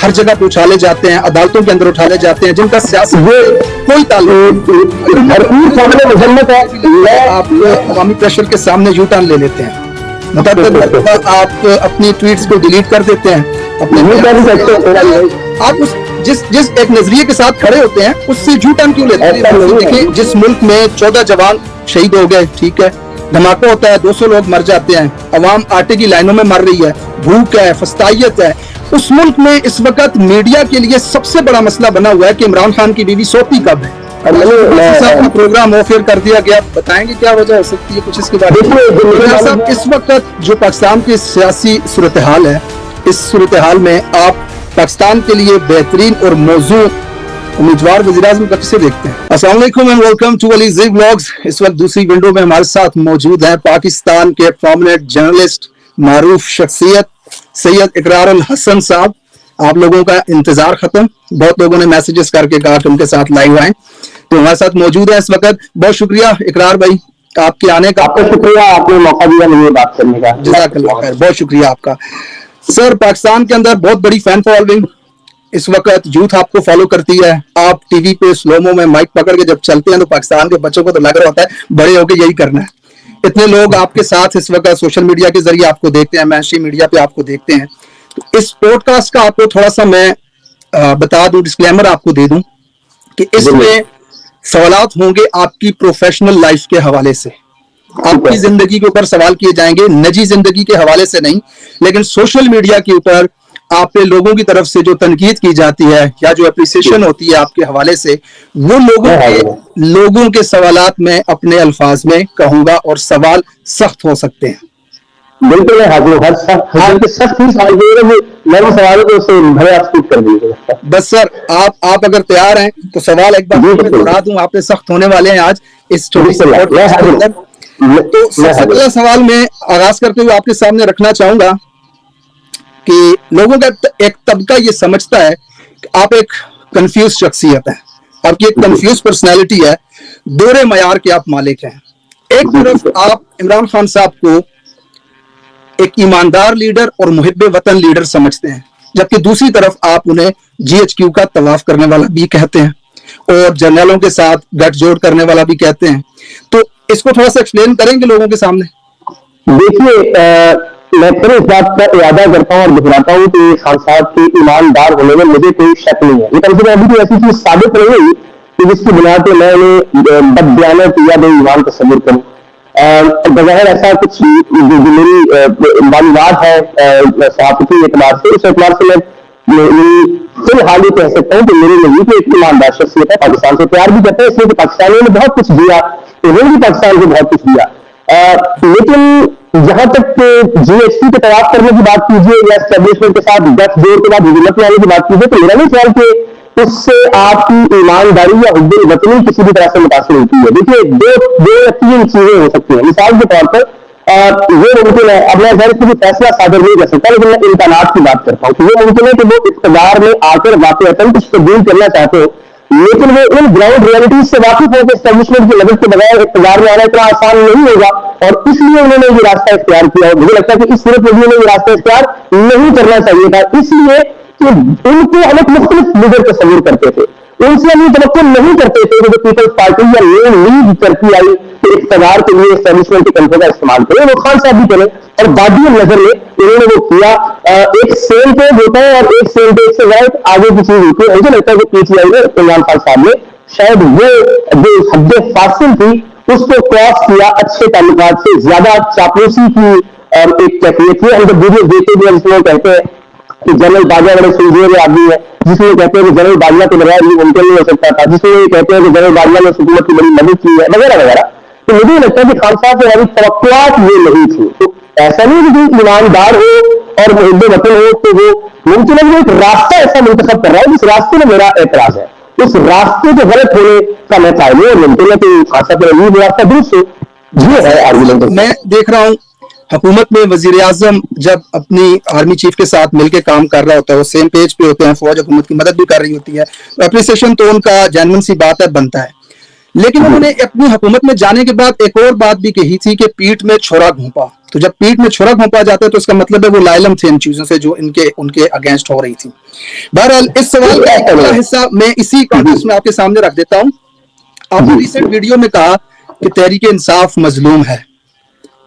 हर जगह पे उछाले जाते हैं, अदालतों के अंदर उछाले जाते हैं, जिनका सियासत कोई ताल्लुक नहीं। आप अवामी प्रेशर के सामने यू टर्न ले लेते हैं, मतलब आप अपनी ट्वीट्स को डिलीट कर देते हैं, आप उस जिस एक नजरिए के साथ खड़े होते हैं उससे यू टर्न क्यों लेते हैं? देखिए, जिस मुल्क में 14 जवान शहीद हो गए, ठीक है, धमाका होता है, 200 लोग मर जाते हैं, अवाम आटे की लाइनों में मर रही है, भूख है, फस्तायत है, उस मुल्क में इस वक्त मीडिया के लिए सबसे बड़ा मसला बना हुआ है कि इमरान खान की बीवी सोती कब है। और प्रोग्राम ऑफ एयर कर दिया गया, बताएंगे क्या वजह हो सकती है कुछ इसके बारे में? इस वक्त जो पाकिस्तान की सियासी सूरत हाल है, इस सूरत हाल में आप पाकिस्तान के लिए बेहतरीन और मौजू उम्मीदवार वज़ीर-ए-आज़म को किसे देखते हैं? अस्सलाम वालेकुम and welcome to Ali Zee vlogs. इस वक्त दूसरी विंडो में हमारे साथ मौजूद हैं पाकिस्तान के प्रोमिनेंट जर्नलिस्ट, मारूफ शख्सियत सैयद इकरार अल हसन साहब। आप लोगों का इंतजार खत्म, बहुत लोगों ने मैसेजेस करके कहा कि उनके साथ लाइव आए, तो हमारे साथ मौजूद है इस वक्त। बहुत शुक्रिया इकरार भाई आपके आने का। आपका शुक्रिया, आपने मौका दिया मुझे बात करने का। जज़ाकल्लाह खैर, बहुत शुक्रिया आपका। सर, पाकिस्तान के अंदर बहुत बड़ी फैन फॉलोइंग इस वक्त, यूथ आपको फॉलो करती है। आप टीवी पे स्लोमो में माइक पकड़ के जब चलते हैं तो पाकिस्तान के बच्चों को तो लग रहा होता है बड़े होके यही करना है। इतने लोग आपके साथ इस वक्त सोशल मीडिया के जरिए आपको देखते हैं, मैनस्ट्रीम मीडिया पे आपको देखते हैं। तो इस पॉडकास्ट का आपको थोड़ा सा मैं बता दूं, डिस्क्लेमर आपको दे दूं कि इसमें सवालात होंगे आपकी प्रोफेशनल लाइफ के हवाले से, आपकी जिंदगी के ऊपर सवाल किए जाएंगे, निजी जिंदगी के हवाले से नहीं, लेकिन सोशल मीडिया के ऊपर आप पे लोगों की तरफ से जो तनकीद की जाती है या जो अप्रिसिएशन होती है आपके हवाले से, वो लोगों के सवालात में अपने अल्फाज में कहूंगा और सवाल सख्त हो सकते हैं। बिल्कुल बस सर, आप अगर तैयार हैं तो सवाल एक बार दोहरा दूं, आप पे सख्त होने वाले हैं आज इस छोटी सी तो सबसे पहला सवाल मैं आगाज करते हुए आपके सामने रखना चाहूंगा कि लोगों का एक तबका ये समझता है कि आप एक कंफ्यूज शख्सियत है, आपकी एक कंफ्यूज पर्सनैलिटी है, दोहरे मयार के आप मालिक हैं। एक तरफ आप इमरान खान साहब को एक ईमानदार लीडर और मुहिब्बे वतन लीडर समझते हैं, जबकि दूसरी तरफ आप उन्हें GHQ का तवाफ करने वाला भी कहते हैं और जर्नलों के साथ गठजोड़ करने वाला भी कहते हैं। तो इसको थोड़ा सा एक्सप्लेन करेंगे लोगों के सामने? देखिए, मैं फिर इस बात का इरादा करता हूँ और दोहराता हूँ कि खान साहब के ईमानदार होने में मुझे कोई शक नहीं है। ये कम से कम अभी तो ऐसी चीज साबित नहीं हुई कि जिसकी बुनियाद पर मैं उन्हें बदबयानत या बेईमान तस्वीर करूँ। बगैर ऐसा कुछ जो मेरी मालूमात है सहाफती एतबार से, उस एतबार से मैं फिलहाल ये कह सकता हूँ कि मेरी नज़र में एक ईमानदार शख्सियत है, पाकिस्तान से प्यार भी करते हैं, इसलिए कि पाकिस्तानियों ने बहुत कुछ दिया, उन्होंने भी पाकिस्तान को बहुत कुछ दिया। लेकिन जहां तक GHQ के तवाफ करने की बात कीजिए या एस्टेब्लिशमेंट के साथ गठजोड़ के बाद हुकूमत में आने की बात कीजिए, तो मेरा नहीं ख्याल कि उससे आपकी ईमानदारी या हुब्बे वतनी किसी भी तरह से मुतासिर होती है। देखिए, दो या तीन चीजें हो सकती हैं। मिसाल के तौर पर ये मुमकिन है, अब मैं घर से फैसला सादर नहीं कर सकता, लेकिन मैं इम्कानात की बात करता हूँ। ये मुमकिन है कि वो इक़्तिदार में आकर वाक़अतन कुछ तब्दील करना चाहते हो, लेकिन वो इन ग्राउंड रियलिटीज से वाकिफ हो कि एस्टेब्लिशमेंट की मदद के बगैर इक़्तिदार में आना इतना आसान नहीं होगा, और इसलिए उन्होंने ये रास्ता इख्तियार किया। और मुझे लगता है कि इस सूरत में भी उन्हें ये रास्ता इख्तियार नहीं करना चाहिए था, इसलिए कि उनको हम एक मुख्तलिफ लीडर तस्वीर करते थे, उनसे हम ये तवक्कुल नहीं करते थे कि जो पीपल्स पार्टी या नई लीग करती आई कि इक़्तिदार के लिए एस्टेब्लिशमेंट के कंफे का इस्तेमाल करें, वो खान साहब भी करें, और बादी नजर में उन्होंने वो किया। एक सेम पेज होता है और एक सेम पेज से राइट आगे की चीज होती है। मुझे लगता है कि PTI ने, इमरान खान साहब ने शायद वो जो हद फासिल थी उसको क्रॉस किया, अच्छे ताल्लुकात से ज्यादा चापलूसी की और एक कैफियत थी। हम जब वीडियो देखते हैं जिसमें कहते हैं कि जनरल बाजवा बड़े सुलझे हुए आदमी है, जिसमें कहते हैं कि जनरल बाजवा के बगैर ये मुमकिन नहीं हो सकता था, जिसमें ये कहते हैं कि जनरल बाजवा ने हुकूमत की बड़ी मदद की है, वगैरह वगैरह। तो मुझे लगता है कि खान साहब से हमारी तवक्कुआत ये नहीं थी। तो ऐसा नहीं कि ईमानदार हो और मुहिब्बे वतन हो तो वो मुमकिन है, वो एक रास्ता ऐसा मुंतखब कर रहा है जिस रास्ते में मेरा एतराज है, उस रास्ते के गलत होने का मैं कायल हूं, और मुमकिन है कि खान साहब का रास्ता दुरुस्त हो। ये है आर्गुमेंट। मैं देख रहा हूँ हुकूमत में वज़ीर-ए-आज़म जब अपनी आर्मी चीफ के साथ मिलकर काम कर रहा होता है, वो सेम पेज पे होते हैं, फौज हुकूमत की मदद भी कर रही होती है, अप्रिसिएशन तो उनका जेन्युइन सी बात है, बनता है। लेकिन उन्होंने अपनी हुकूमत में जाने के बाद एक और बात भी कही थी कि पीठ में छुरा घोंपा। तो जब पीठ में छुरा घोंपा जाता है तो इसका मतलब है वो लाइलम थे इन चीजों से जो उनके अगेंस्ट हो रही थी। बहरहाल इस सवाल का अगला हिस्सा मैं इसी कॉन्टेक्स्ट में आपके सामने रख देता हूं। आपने रिसेंट वीडियो में कहा कि तहरीक इंसाफ मजलूम है,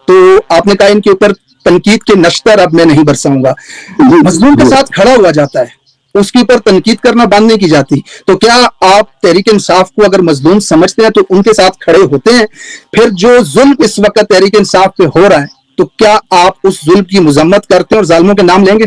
तो आपने कहा इनके ऊपर तनकीद के नश्तर अब मैं नहीं बरसाऊंगा। मजलूम के साथ खड़ा हुआ जाता है, उसके ऊपर तनकीद करना बंद नहीं की जाती। तो क्या आप तहरीक इंसाफ को अगर मजलूम समझते हैं तो उनके साथ खड़े होते हैं? फिर जो जुल्म इस वक्त तहरीक इंसाफ पे हो रहा है, तो क्या आप उस जुल्म की मजम्मत करते हैं और जालिमों के नाम लेंगे?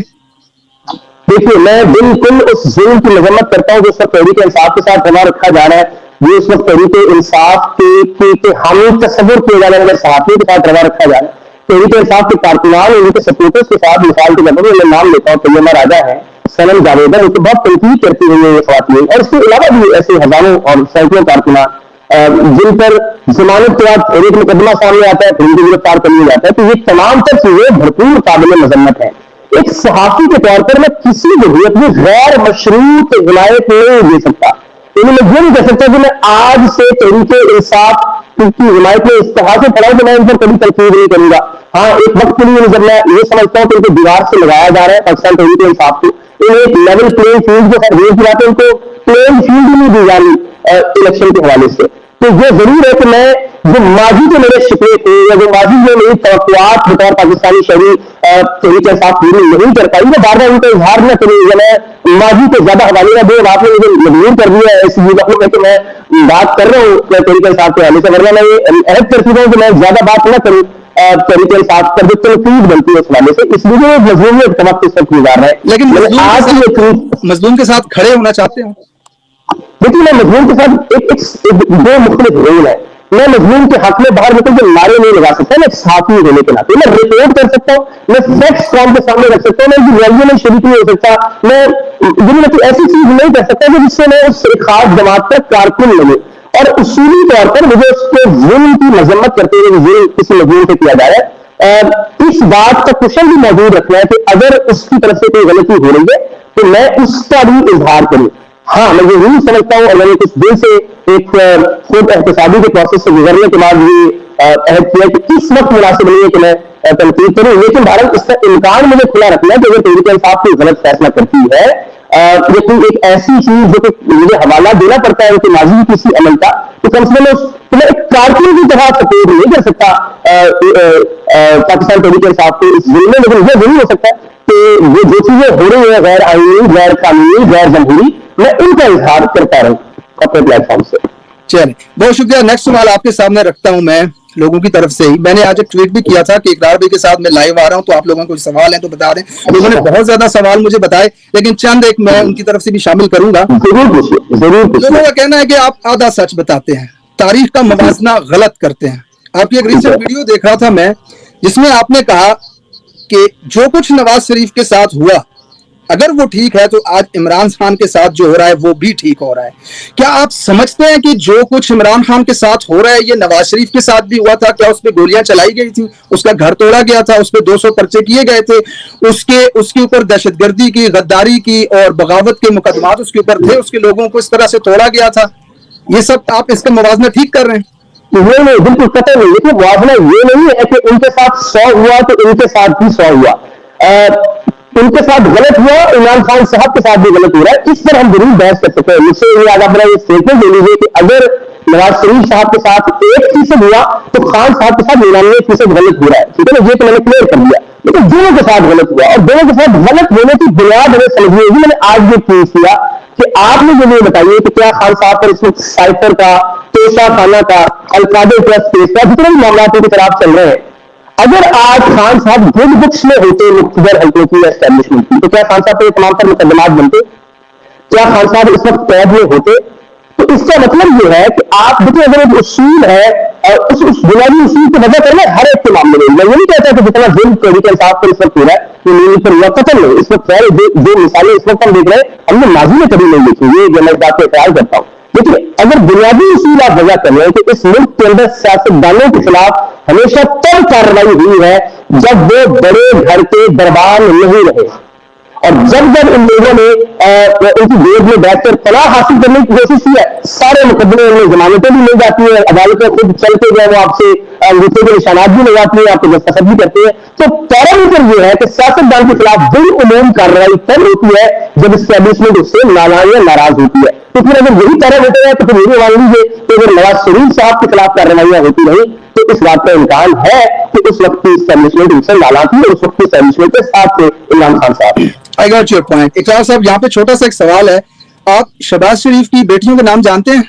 देखिए, मैं बिल्कुल उस जुल्म की मजम्मत करता हूँ जो सब तहरीक इंसाफ के साथ रवा रखा जा रहा है, जो इस वक्त तहरीक इंसाफ के हामी तस्वुर किए जाने वाले सहाफियों के साथ रवा रखा जा रहा है। तहरीक इंसाफ के कारकुनान और उनके सपोर्टर्स के साथ, मिसाल के तौर पर मैं नाम लेता हूँ, तैयबा राजा है, सनम जावेदा, उनको बहुत तनकीद करती हुई ये खवातीन, और इसके अलावा भी ऐसे हजारों और सैकड़ों कारकुनान जिन पर जमानत के बाद फिर एक मुकदमा सामने आता है, फिर उनको गिरफ्तार कर लिया जाता है। तो ये तमाम तर चीजें भरपूर काबिल मजम्मत है। एक सहाफी के तौर पर मैं किसी भी अपनी गैर मशरूत हिमायत नहीं दे सकता। मैं ये नहीं कह सकता कि मैं आज से तहरीक इंसाफ की हिमायत में इस तरह से खड़ा कि मैं इन पर कभी तनकीद नहीं करूंगा। हाँ, एक वक्त के लिए जब मैं ये समझता हूँ कि इनको दीवार से लगाया जा रहा है पाकिस्तान तहरीक इंसाफ को, इन्हें एक लेवल प्लेइंग फील्ड के साथ रेस दिलाते हैं, उनको प्लेइंग फील्ड ही नहीं दी जा रही इलेक्शन के हवाले से। तो ये जरूर है कि मैं जो माजी के मेरे शिकवे थे या जो माजी में मेरी तवक्कुआत बतौर पाकिस्तानी शहरी तहरीक इंसाफ पूरी नहीं कर पाई, मैं बार बार उनका इजहार न करूँ या मैं माजी को ज्यादा हवाले न दूँ। आपने मुझे मजबूर कर दिया है इस वक्त में कि मैं बात कर रहा हूँ तहरीक इंसाफ के हवाले से, वरना मैं अहद करती हूँ कि मैं ज्यादा बात न करूँ तहरीक इंसाफ पर जो तनकीद बनती है उस हवाले से, इसलिए मजलूमियत का वक्त इस वक्त गुजार रहा है। लेकिन आज मजलूम के साथ खड़े होना चाहते हैं? देखिए, मैं मजलूम के साथ एक दो मुख्तलिफ रोल है। मैं मजलूम के हक में बाहर निकल के नारे नहीं लगा सकता, मैं साथी होने के नाते मैं रिपोर्ट कर सकता हूँ, मैं फैक्ट्स कौम के सामने रख सकता हूँ, मैं रैलियों में शरीक नहीं हो सकता, मैं मतलब ऐसी चीज नहीं कर सकता कि जिससे मैं उस खास जमात का कारकुन लगे। और उसूली तौर पर मुझे उसके जुल्म की मजम्मत करते हुए जुल्म किसी मजलूम से किया जा रहा है, इस बात का क्वेश्चन भी मौजूद रखना है कि अगर उसकी तरफ से कोई गलती हो रही है तो मैं उसका भी इजहार करूँ। हाँ, मैं ये नहीं समझता हूँ, और मैंने कुछ दिन से एक खुद एहतसाबी के प्रोसेस से गुजरने के बाद ये अहद किया कि इस वक्त मुनासिब नहीं है कि मैं तनकीद करूँ, लेकिन भारत इसका इम्कान मुझे खुला रखना है कि अगर तहरीक इंसाफ कोई गलत फैसला करती है या कोई एक ऐसी चीज जो कि मुझे हवाला देना पड़ता है उनकी माजी किसी अमल का, तो कम से कम मैं एक कारकुन की तरह सपोर्ट नहीं कर सकता पाकिस्तान तहरीक इंसाफ को इस जुल्म में, लेकिन यह नहीं हो सकता कि वो जो चीजें हो रही है गैर आईनी, गैर कानूनी, गैर जमहूरी, मैं इनका इजहार करता रहूं अपने प्लेटफॉर्म से। चलिए, बहुत शुक्रिया। नेक्स्ट सवाल आपके सामने रखता हूं मैं लोगों की तरफ से ही। मैंने आज एक ट्वीट भी किया था कि इकरार भाई के साथ मैं लाइव आ रहा हूं, तो आप लोगों को सवाल है तो बता दें। लोगों ने बहुत ज्यादा सवाल मुझे बताए, लेकिन चंद एक मैं उनकी तरफ से भी शामिल करूंगा। लोगों का कहना है कि आप आधा सच बताते हैं, तारीख का मवाजना गलत करते हैं। आपकी एक रिसेंट वीडियो देख रहा था मैं, जिसमें आपने कहा कि जो कुछ नवाज शरीफ के साथ हुआ अगर वो ठीक है तो आज इमरान खान के साथ जो हो रहा है वो भी ठीक हो रहा है। क्या आप समझते हैं कि जो कुछ इमरान खान के साथ हो रहा है ये नवाज शरीफ के साथ भी हुआ था? क्या उस पर गोलियां चलाई गई थी, उसका घर तोड़ा गया था, उस पर 200 पर्चे किए गए थे, उसके ऊपर दहशतगर्दी की, गद्दारी की और बगावत के मुकदमात उसके ऊपर थे, उसके लोगों को इस तरह से तोड़ा गया था? ये सब आप इसका मुवाजना ठीक कर रहे हैं? नहीं, बिल्कुल कतई नहीं। देखिए, मुआवजा ये नहीं है कि उनके साथ 100 हुआ तो इनके साथ भी 100 हुआ, उनके साथ गलत हुआ, इमरान खान साहब के साथ भी गलत हो रहा है। इस पर हम जरूर बहस कर सकते हैं। मुझसे ये याद ये स्टेटमेंट ले लीजिए कि अगर नवाज शरीफ साहब के साथ 1% हुआ तो खान साहब के साथ 99% गलत हो रहा है। ठीक है ना, ये तो मैंने क्लियर कर दिया। लेकिन दोनों के साथ गलत हुआ, और दोनों के साथ गलत होने की बुनियाद हमें समझनी होगी। मैंने आज भी प्रूव किया कि आपने मुझे ये बताइए कि क्या खान साहब पर इसमें साइफर का, तोशा खाना का, अलकादर ट्रस्ट केस का, जितने भी मामला की तरफ चल रहे हैं, अगर आज खान साहब गुड बुक्स में होते मुख्तदर हल्कों की एस्टैब्लिशमेंट की, तो क्या खान साहब पर तमाम पर मुकदमात बनते? क्या खान साहब इस वक्त कैद में होते? तो इसका मतलब ये है कि आप देखिए, अगर एक उसूल है और उस बुनियादी उसूल की वजह करना हर एक के मामले में, मैं ये नहीं कहता कि जितना जुल्म तहरीक इंसाफ पर इस वक्त हो रहा है वो नीली पर हुआ, कतल नहीं। इस वक्त जो मिसालें इस वक्त हम देख रहे हैं हमने माजी में कभी नहीं देखी, ये मैं बात पर ख्याल करता हूँ। देखिए, अगर बुनियादी उसूल आप वजह कर रहे हैं कि इस मुल्क के अंदर सियासतदानों के खिलाफ हमेशा तब कार्रवाई हुई है जब वो बड़े घर के दरबार नहीं रहे, और जब इन लोगों ने उनकी गोद में बैठकर फलाह हासिल करने की कोशिश की है, सारे मुकदमे उन्हें जमानतें भी मिल जाती है, अदालतें खुद चल के जो है वो आपसे अंगूठे के निशानात भी लगाती है, आपको दस्तखत भी करते हैं। तो पैरामीटर ये है कि सियासतदान के खिलाफ बिल उमूम कार्रवाई तब होती है जब इस्टेब्लिशमेंट उससे नाराज होती है। तो फिर अगर यही पैरामीटर है तो फिर ये मान लीजिए कि अगर नवाज शरीफ साहब के खिलाफ कार्रवाइयां होती रही तो इस बात का इम्कान है कि उस वक्त की इस्टेब्लिशमेंट उनसे नाराज थी और उस वक्त की इस्टेब्लिशमेंट के साथ थे इमरान खान साहब। I got your point. इकरार साहब, यहाँ पे छोटा सा एक सवाल है, आप शहबाज शरीफ की बेटियों के नाम जानते हैं?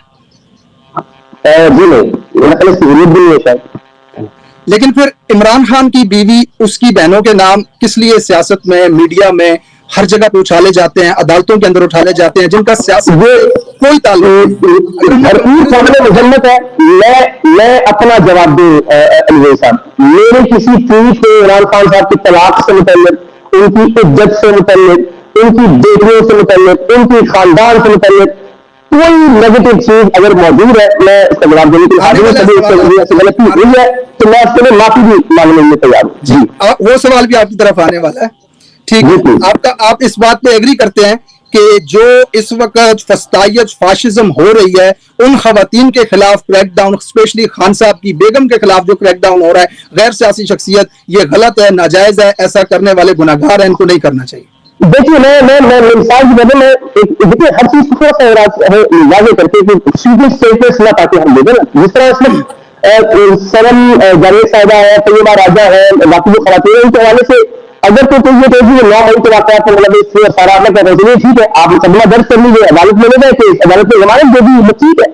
जी नहीं, मेरा ख्याल जरूरत भी नहीं है शायद। लेकिन फिर इमरान खान की बीवी, उसकी बहनों के नाम किस लिए सियासत में, मीडिया में, हर जगह पे उछाले जाते हैं, अदालतों के अंदर उठाले जाते हैं, जिनका सियासत कोई ताल्लुक मजम्मत है। मैं अपना जवाब दूं अनवर साहब, मेरे किसी ट्वीट पे इमरान खान साहब की तलाक से मुतल्लिक, उनकी इज्जत से मुतल्लिक, उनकी बेटियों से मुतल्लिक, उनकी खानदान से मुतल्लिक कोई नेगेटिव चीज अगर मौजूद है, मैं इसका जवाब देने के लिए गलती हुई है तो मैं उसके लिए माफी भी मांगने के लिए तैयार हूँ। जी, वो सवाल भी आपकी तरफ आने वाला है। ठीक है, आप इस बात पे एग्री करते हैं कि जो इस वक्त फस्तायत फाशिज्म हो रही है, उन खवातीन के खिलाफ क्रैकडाउन, स्पेशली खान साहब की बेगम के खिलाफ जो क्रैकडाउन हो रहा है, गैर सियासी शख्सियत, ये गलत है, नाजायज है, ऐसा करने वाले गुनाहगार हैं, इनको नहीं करना चाहिए? देखिए, मैं मिसाल की वजह में देखिए हर चीज को थोड़ा सा वाजे करके स्टेटमेंट्स ना ताकि हम देखें ना, जिस तरह इसमें सरम जावेद साहिबा है, तैयबा राजा है, बाकी जो खवातीन है, उनके हवाले से अगर तो कोई ये कहेगी 9 मई के वाक़यात तो मतलब इससे सारा कर रहे थे, ठीक है, आप मुकदमा दर्ज कर लीजिए, अदालत में ले गए थे, अदालत में जमानत दे दी, ठीक है।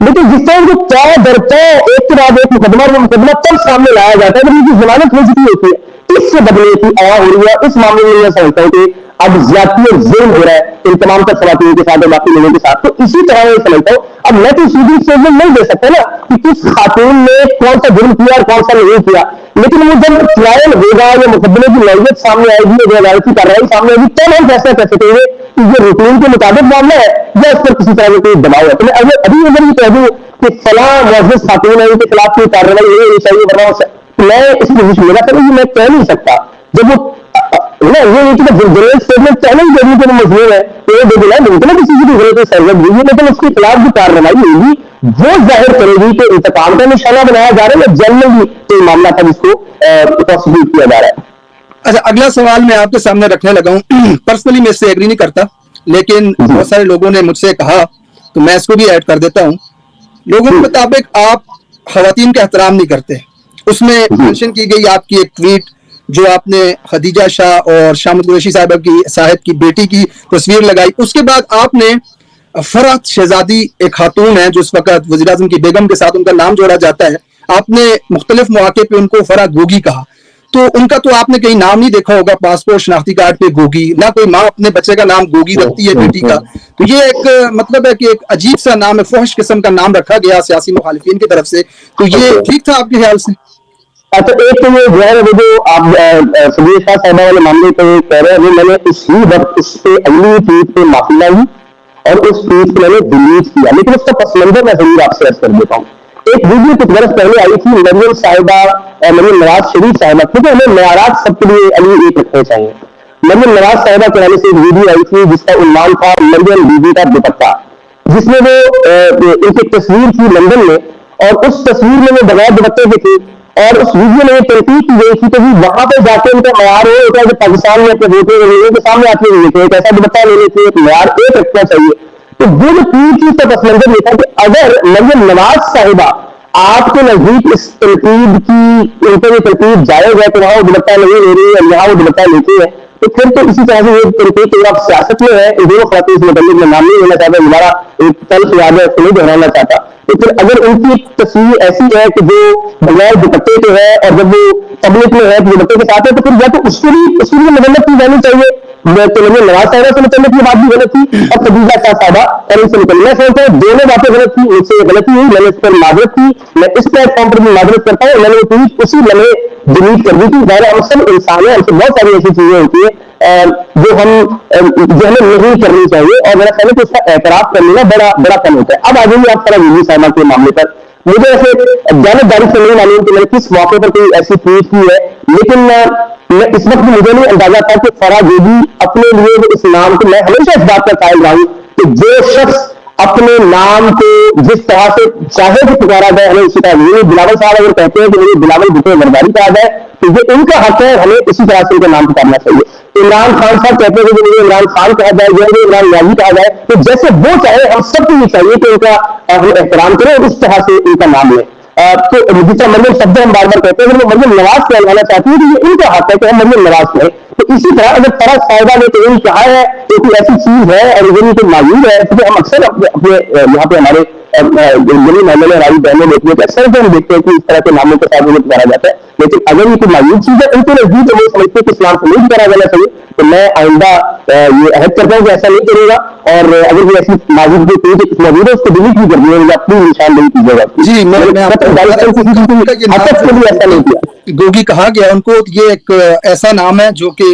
लेकिन जिस तरह जो तय दर तय एक के बाद एक मुकदमा तब सामने लाया जाता है जब उनकी जमानत हो चुकी होती है, इससे बदलने की आया हो रही है। इस मामले में मैं समझता हूँ कि अब ज्यादती और जुल्म हो रहा है इन तमाम तक खवातीन के साथ और बाकी लोगों के साथ, तो इसी तरह मैं समझता हूँ। अब मैं तो सीधी स्टेटमेंट नहीं दे सकता ना कि किस खातून ने कौन सा जुर्म किया और कौन सा नहीं किया, लेकिन वो जब ट्रायल होगा या मुकदमे की नौयत सामने आएगी या अदालत की कार्रवाई सामने आएगी तब हम फैसला कर सकेंगे कि ये रूटीन के मुताबिक मामला है या इस पर किसी तरह का कोई दबाव है। तो मैं अभी अगर ये कह दूं कि फलां मुअज़्ज़ज़ खातून है, उनके खिलाफ कोई कार्रवाई नहीं होनी चाहिए, वरना मैं इस पोजीशन मेरा कभी मैं कह नहीं सकता। जब वो ये जनरल स्टेटमेंट पहले ही देने के मजबूर है तो ये देना मुमकिन है किसी की जरूरत सरजद हुई है, लेकिन उसके खिलाफ जो कार्रवाई होगी वो जाहिर करेगी कि इंतकाम का निशाना बनाया जा रहा है या जनरली कोई मामला था जिसको प्रोसिक्यूट किया जा रहा है। अच्छा, अगला सवाल मैं आपके सामने रखने लगा हूँ। पर्सनली मैं इससे एग्री नहीं करता, लेकिन बहुत सारे लोगों ने मुझसे कहा तो मैं इसको भी ऐड कर देता हूँ। लोगों के मुताबिक आप खवातीन का एहतराम नहीं करते। उसमें मेंशन की गई आपकी एक ट्वीट जो आपने खदीजा शाह और शामत कुरैशी साहब की बेटी की तस्वीर लगाई, उसके बाद आपने फरहत शहजादी एक खातून है जो इस वक्त वज़ीर आज़म की बेगम के साथ उनका नाम जोड़ा जाता है, आपने मुख्तलिफ मौके पे उनको फरहत गोगी कहा। तो उनका तो आपने कहीं नाम नहीं देखा होगा पासपोर्ट शनाख्ती कार्ड पे गोगी, ना कोई माँ अपने बच्चे का नाम गोगी रखती है बेटी का। तो ये एक मतलब है कि एक अजीब सा नाम है, फहश किस्म का नाम रखा गया सियासी मुखालिफिन की तरफ से। तो ये ठीक था आपके ख्याल से? अच्छा, एक तो ये जो है वो जो आप सदीर शाह साहबा वाले मामले पे कह रहे हैं, वो मैंने उसी वक्त उस पे अगली ट्वीट पे माफी मांगी और उस ट्वीट को मैंने डिलीट किया, लेकिन उसका पस मंजर मैं जरूर आपसे अर्ज कर देता हूँ। एक वीडियो कुछ बरस पहले आई थी मरियम साहिबा, मरियम नवाज शरीफ साहिबा, क्योंकि हमें मयारात सबके लिए अली एक रखने चाहिए। मरियम नवाज साहिबा के हवाले से एक वीडियो आई थी जिसका उन्नाम था मरियम बीबी का दुपट्टा, जिसमें वो एक तस्वीर थी लंदन में और उस तस्वीर में वो बगैर दुपट्टे के थी और उस वीडियो में तनकीद की गई थी कि वहां पर जाके उनका मयार होता है जो पाकिस्तान में अपने वोटों के सामने आते हुए थे, एक ऐसा दुपट्टा लेने से एक मयार एक रखना चाहिए। तो वो जो पूरी चीज का पस मंजर ये था कि अगर मरियम नवाज साहिबा आपके नजदीक इस तनकीद की उन पर तनकीद जायज है तो वहां वो दुपट्टा नहीं ले रही है, यहाँ वो दुपट्टा लेती है, तो फिर तो इसी तरह से ये तनकीद आप सियासत में है। इन दोनों खवातीन से मुतल्लिक मैं नाम नहीं लेना चाहता, हमारा एक तल्ख याद है उसको नहीं दोहराना चाहता। तो फिर अगर उनकी तस्वीर ऐसी है कि जो बगैर दुपट्टे के है और जब वो पब्लिक में है तो दुपट्टे के साथ है, तो फिर या तो उसकी भी मदद की जानी चाहिए। तो नवाज साहिबा से मुतल्लिक ये बात भी गलत थी और खदीजा शाह साहिबा और इनसे मुतल्लिक मैं सोचता हूँ दोनों बातें गलत थी, मुझसे ये गलती हुई, मैंने इस पर माजरत की, मैं इस प्लेटफॉर्म पर भी माजरत करता हूँ। मैंने वो ट्वीट उसी लम्हे डिलीट कर दी थी। गैर हम सब इंसान है, हमसे बहुत सारी ऐसी चीजें होती है जो हमें नहीं करनी चाहिए और मेरा ख्याल है कि उसका एतराफ कर लेना बड़ा कम होता है। अब आ जाइए आप सारा बीबी साहिबा के मामले पर। मुझे ऐसे जानबदारी से नहीं मालूम कि मैंने किस मौके पर कोई ऐसी ट्वीट की है, लेकिन میں اس وقت مجھے نہیں اندازہ تھا کہ فرح جوگی اپنے لیے اس نام کو، میں ہمیشہ اس بات کا قائل رہا ہوں کہ جو شخص اپنے نام کو جس طرح سے چاہے کہ پکارا جائے ہمیں اسی طرح نہیں. بلاول صاحب اگر کہتے ہیں کہ مجھے بلاول بھٹو زرداری کہا جائے تو یہ ان کا حق ہے, ہمیں اسی طرح سے ان کا نام پکارنا چاہیے. عمران خان صاحب کہتے ہیں کہ مجھے عمران خان کہا جائے یا مجھے عمران نیازی کہا جائے, تو جیسے وہ چاہے ہم سب کو یہ چاہیے کہ ان کا ہم احترام کریں اور اس طرح سے ان کا نام لیں. تو جس طرح مریم شبد ہم بار بار کہتے ہیں اگر وہ مریم نواز کہلانا چاہتی ہے تو یہ ان کا حق ہے کہ ہم مریم نواز کہیں. تو اسی طرح اگر فرح صاحبہ نے تو کہا ہے کہ کوئی ایسی چیز ہے اور یہ تو موجود ہے, کیونکہ ہم اکثر اپنے یہاں پہ ہمارے جنگلی محلے میں ہماری بہنیں دیکھتی ہیں کہ اکثر ہم دیکھتے ہیں کہ اس طرح کے ناموں کے ساتھ انہیں پکارا جاتا ہے. لیکن اگر یہ کوئی موجود چیز ہے ان کے نزدیک وہ سمجھتے ہیں کہ اسلام کو نہیں پکارا جانا چاہیے, تو میں آئندہ یہ عہد کرتا ہوں کہ ایسا نہیں کرے گا. اور اگر کوئی ایسی موجود موجود ہے اس کو ڈیلیٹ بھی کر دیا یا اپنی نشاندہی کیجیے گا. جی میں ایسا نہیں کیا. گوگی کہا گیا ان کو, یہ ایک ایسا نام ہے جو کہ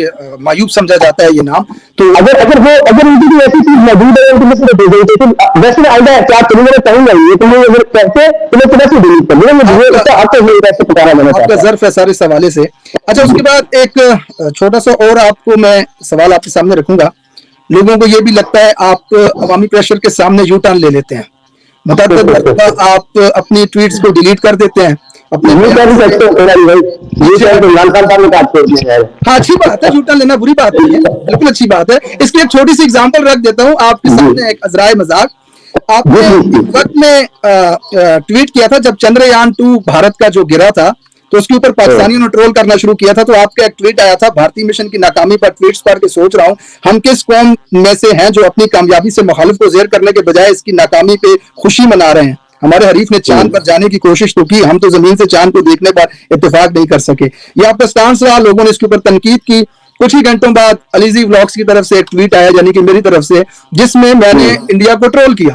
معیوب سمجھا جاتا ہے یہ نام. تو اگر ان کی کوئی ایسی چیز موجود ہے ان کو میں دے دیں, ویسے میں آئندہ احتیاط کروں گا, کہوں گا یہ تم اگر کہتے تو میں ویسے ڈیلیٹ کر دوں گا. آپ کا ظرف ہے سارے حوالے سے. اچھا اس کے بعد ایک چھوٹا سا اور آپ کو میں سوال آپ کے سامنے رکھوں گا. لوگوں کو یہ بھی لگتا ہے آپ عوامی پریشر کے سامنے یو ٹرن لے لیتے ہیں, متعدد مرتبہ آپ اپنی ٹویٹس کو ڈیلیٹ کر دیتے ہیں اپنے. ہاں اچھی بات ہے, یو ٹرن لینا بری بات نہیں ہے, بالکل اچھی بات ہے. اس کی ایک چھوٹی سی اگزامپل رکھ دیتا ہوں آپ کے سامنے, ایک عذرائے مذاق. آپ نے اس وقت میں ٹویٹ کیا تھا جب چندریان 2 بھارت کا جو گرا تھا تو اس کے اوپر پاکستانیوں نے ٹرول کرنا شروع کیا تھا. تو آپ کا ایک ٹویٹ آیا تھا, بھارتی مشن کی ناکامی پر ٹویٹس پڑھ کے سوچ رہا ہوں ہم کس قوم میں سے ہیں جو اپنی کامیابی سے مخالف کو زیر کرنے کے بجائے اس کی ناکامی پہ خوشی منا رہے ہیں. ہمارے حریف نے چاند پر جانے کی کوشش تو کی, ہم تو زمین سے چاند کو دیکھنے پر اتفاق نہیں کر سکے. یہ آپ کا سٹانس رہا, لوگوں نے اس کے اوپر تنقید کی. کچھ ہی گھنٹوں بعد علیزی ولاگز کی طرف سے ایک ٹویٹ آیا, یعنی کہ میری طرف سے, جس میں میں نے انڈیا کو ٹرول کیا,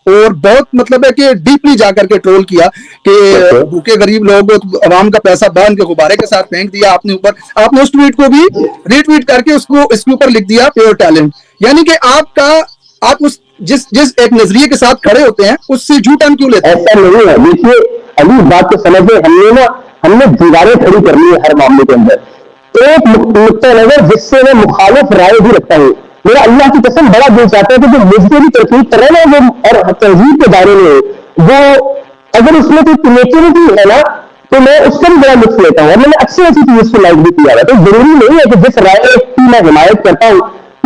اور بہت مطلب ہے کہ ڈیپلی جا کر کے ٹرول کیا کہ بھوکے غریب لوگ عوام کا پیسہ باندھ کے غبارے کے ساتھ پھینک دیا آپ نے اوپر. آپ نے اس ٹویٹ کو بھی ری ٹویٹ کر کے اس کے اوپر لکھ دیا پیور ٹیلنٹ. یعنی کہ آپ اس جس ایک نظریے کے ساتھ کھڑے ہوتے ہیں اس سے جھوٹ کیوں لیتے ہیں؟ ایسا نہیں ہے. دیکھیے ابھی بات کو سمجھے, ہم نے دیواریں کھڑی کرنی ہے ہر معاملے کے اندر. ایک نقطہ نظر جس سے میں مخالف رائے بھی رکھتا ہوں, میرا اللہ کی قسم بڑا دل چاہتا ہے کہ جو مجھ سے بھی ترکیب کر رہے ہیں اور تہذیب کے دائرے میں وہ اگر اس میں کوئی کریٹیوٹی ہے نا تو میں اس کا بھی بڑا لطف لیتا ہوں. اور میں نے اچھی اچھی چیز اس کو لائک بھی کیا ہے. تو ضروری نہیں ہے کہ جس رائے کی میں حمایت کرتا ہوں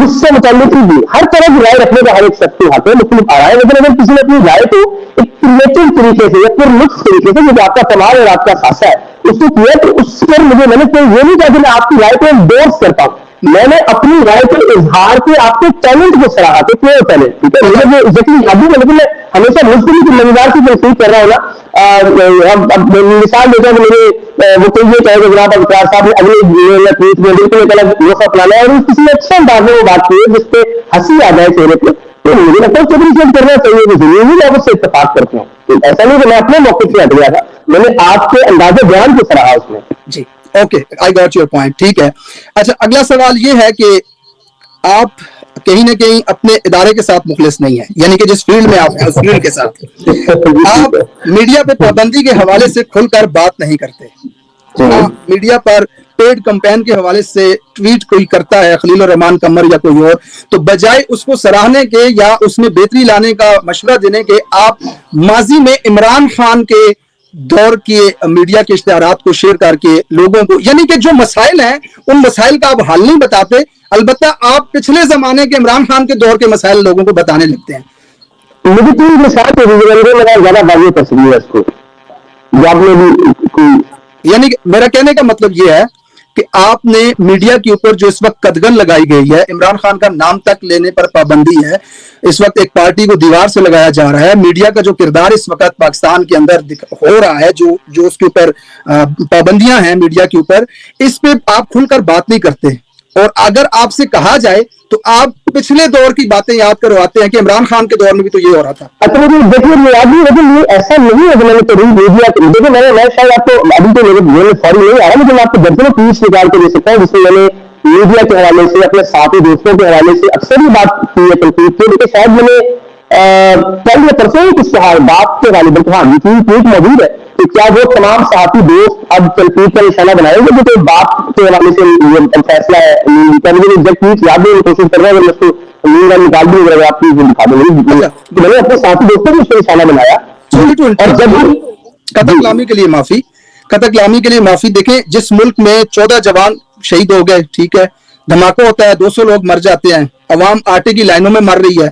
اس سے متعلق بھی ہر طرح کی رائے رکھنے کا ہر ایک شخص کے ہاتھ میں مختلف آ رہا ہے. لیکن اگر کسی نے اپنی رائے کو ایک کریٹو طریقے سے یا پھر لطف طریقے سے, جو آپ کا کمال اور آپ کا خاصہ ہے, اس کو کیا تو اس پر مجھے میں نے یہ نہیں کہا کہ میں آپ کی رائے کو انڈورس کرتا ہوں. میں نے اپنی رائے کے اظہار کے آپ کے ٹیلنٹ کو سراہا کہ کیوں ٹیلنٹ, ٹھیک ہے, مجھے جو ذکر ابھی میں, لیکن میں ہمیشہ مختلف مزیدار کی تنقید کر رہا ہوں نا. مثال دیتا ہوں کہ میرے وہ کوئی یہ کہے کہ جناب اختیار صاحب نے اگلے ٹویٹ میں بالکل ایک الگ موقع اپنانا ہے اور کسی نے اچھا انداز میں وہ بات کی ہے جس پہ ہنسی آ جائے چہرے پہ, تو مجھے لگتا ہے اپریشیٹ کرنا چاہیے. کہ ضروری نہیں میں اس سے اتفاق کرتا ہوں, ایسا نہیں کہ میں اپنے موقع سے ہٹ گیا تھا, میں نے آپ کے انداز بیان کو سراہا اس میں. جی okay, I got your point, ٹھیک ہے. اچھا اگلا سوال یہ ہے کہ آپ کہیں نہ کہیں اپنے ادارے کے ساتھ مخلص نہیں ہیں, یعنی کہ جس فیلڈ میں آپ ہیں اس فیلڈ کے ساتھ آپ میڈیا پہ پابندی کے حوالے سے کھل کر بات نہیں کرتے. میڈیا پر پیڈ کمپین کے حوالے سے ٹویٹ کوئی کرتا ہے, خلیل الرحمان قمر یا کوئی اور, تو بجائے اس کو سراہنے کے یا اس میں بہتری لانے کا مشورہ دینے کے, آپ ماضی میں عمران خان کے دور کے میڈیا کے اشتہارات کو شیئر کر کے لوگوں کو, یعنی کہ جو مسائل ہیں ان مسائل کا آپ حل نہیں بتاتے, البتہ آپ پچھلے زمانے کے عمران خان کے دور کے مسائل لوگوں کو بتانے لگتے ہیں. مجھے تین مثال زیادہ واضح تصویر ہے اس کو, یعنی کہ میرا کہنے کا مطلب یہ ہے کہ آپ نے میڈیا کے اوپر جو اس وقت قدغن لگائی گئی ہے, عمران خان کا نام تک لینے پر پابندی ہے, اس وقت ایک پارٹی کو دیوار سے لگایا جا رہا ہے, میڈیا کا جو کردار اس وقت پاکستان کے اندر ہو رہا ہے, جو اس کے اوپر پابندیاں ہیں میڈیا کے اوپر, اس پہ آپ کھل کر بات نہیں کرتے. اور اگر آپ سے کہا جائے تو آپ پچھلے دور کی باتیں یاد کرواتے ہیں کہ عمران خان کے دور میں بھی تو یہ ہو رہا تھا. اچھا دیکھیے ایسا نہیں ہے کہ میں نے میڈیا دیکھیے میں شاید آپ کو ابھی تو میرے فوری نہیں آ رہا, لیکن آپ کو درجنوں پیس نکال کے دے سکتا ہوں جس میں میں نے میڈیا کے حوالے سے اپنے ساتھی دوستوں کے حوالے سے اکثر یہ بات کی ہے تنقید کی. لیکن شاید میں نے کل یا پرسوں کچھ کہا بات کے حوالے بلکہ ہاں یہ ٹویٹ موجود ہے, کہ کیا وہ تمام صحافی دوست اب تنقید کا نشانہ بنائیں گے جو کوئی بات کے حوالے سے یہ فیصلہ ہے؟ کیا مجھے ایگزیکٹ یاد نہیں کوشش کر رہا ہے، اگر میں اس کو نیند نکال دوں اگر آپ کو دکھا دیں گے کہ میں نے اپنے ساتھی دوستوں کو اس کو نشانہ بنایا. اور جب قطع کلامی کے لیے معافی، قطع کلامی کے لیے معافی. دیکھیں جس ملک میں 14 جوان شہید ہو گئے، ٹھیک ہے، دھماکہ ہوتا ہے، 200 لوگ مر جاتے ہیں، عوام آٹے کی لائنوں میں مر رہی ہے،